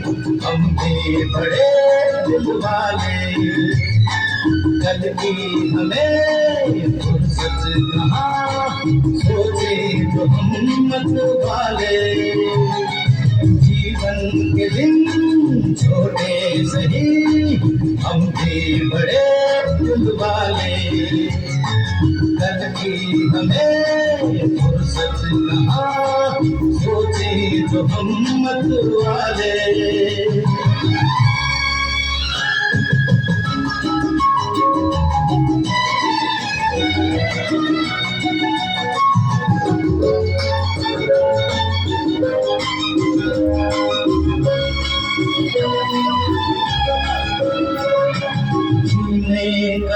हम भी बड़े दिल वाले, कल की हमें फुर्सत कहाँ, सोचे तो हम मत वाले। जीवन के दिन छोटे सही, हम भी बड़े दिल वाले, कल की हमें फुर्सत कहाँ, सोचे तो हम मत वाले।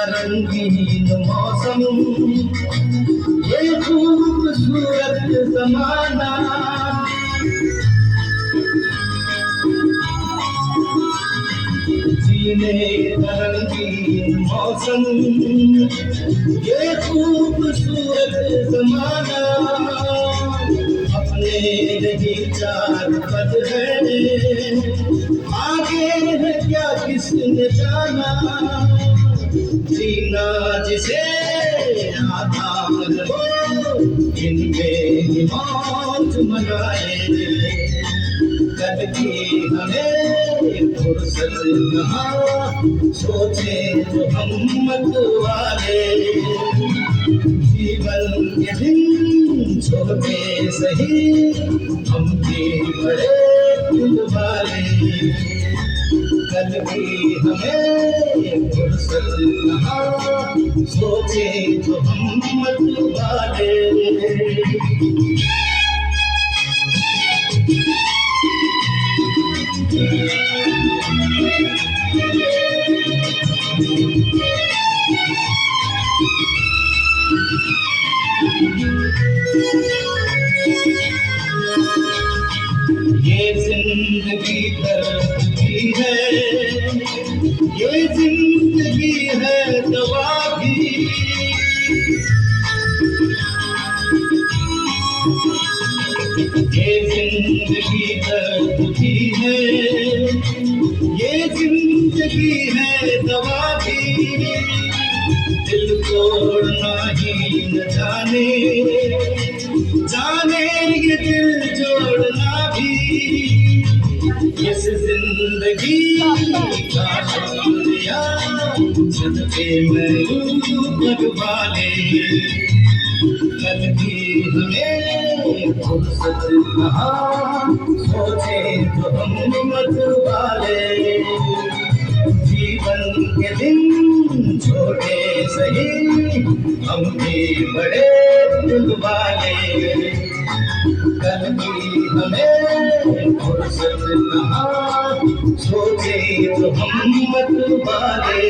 रंगीन मौसम, ये खूबसूरत ज़माना, जीने का रंगीन मौसम, ये खूबसूरत ज़माना, अपने नहीं चार पद है, आगे है क्या किसने जाना। जीना जिसे आधार हो, इनमें मौत मनाए, कल की हमें फुर्सत कहाँ, सोचे तो हम मत वाले। जीवन के दिन छोटे सही, हम भी बड़े दिल वाले, कल की हमें फुर्सत कहाँ, सोचे तो हम मत वाले। ये जिंदगी दर्द की है, ये जिंदगी है दवा भी, ये जिंदगी दर्द की है, ये जिंदगी है दवा भी। दिल तोड़ना ही न जाने, जाने ये दिल जोड़ना भी। इस जिंदगी का शुक्रिया सदके मैं लगवाले, कल की हमें फुर्सत कहाँ, सोचे तो हम मत वाले। जीवन के दिन छोटे सही, हम भी बड़े दिल वाले, कल की हमें फुर्सत कहाँ, सोचे तो हम मत वाले।